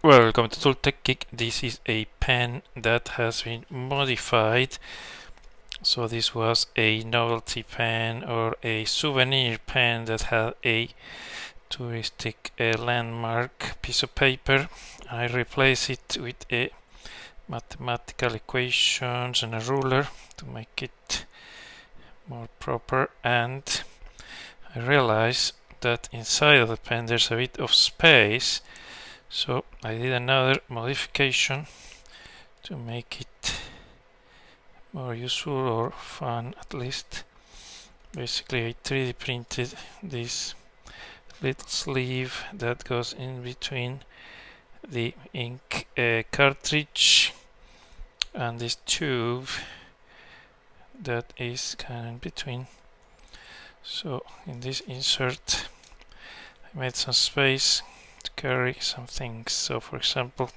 Welcome to Tool Tech Geek. This is a pen that has been modified. So this was a novelty pen or a souvenir pen that had a touristic landmark piece of paper. I replaced it with a mathematical equations and a ruler to make it more proper, and I realized that inside of the pen there's a bit of space. So I did another modification to make it more useful or fun at least. Basically I 3D printed this little sleeve that goes in between the ink cartridge and this tube that is kind of in between. So in this insert I made some space to carry some things. So for example,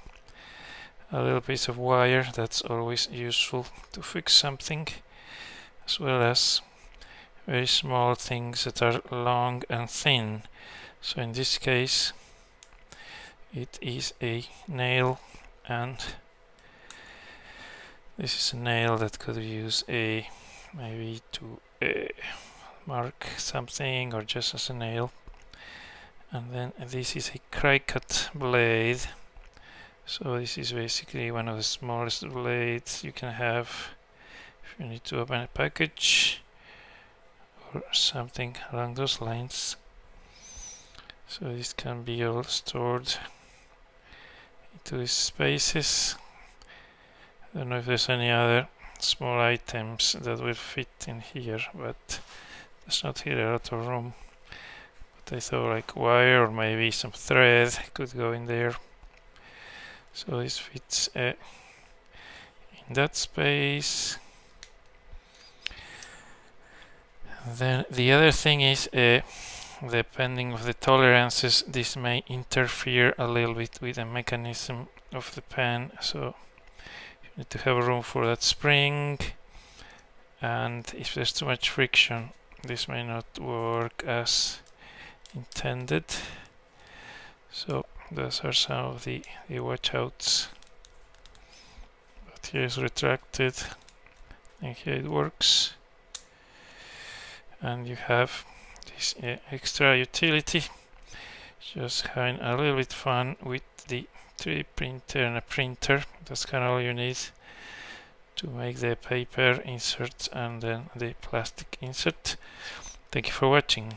a little piece of wire, that's always useful to fix something, as well as very small things that are long and thin. So in this case it is a nail, and this is a nail that could use a maybe to mark something or just as a nail. And then this is a cry-cut blade. So this is basically one of the smallest blades you can have if you need to open a package or something along those lines. So this can be all stored into these spaces. I don't know if there's any other small items that will fit in here, but there's not here a lot of room. But I thought like wire or maybe some thread could go in there. So this fits in that space. Then the other thing is, depending on the tolerances, this may interfere a little bit with the mechanism of the pen. So you need to have room for that spring, and if there's too much friction, this may not work as intended. So those are some of the watch outs. But here is retracted, and here it works. And you have this extra utility, just having a little bit fun with the 3D printer and a printer. That's kind of all you need to make the paper insert and then the plastic insert. Thank you for watching.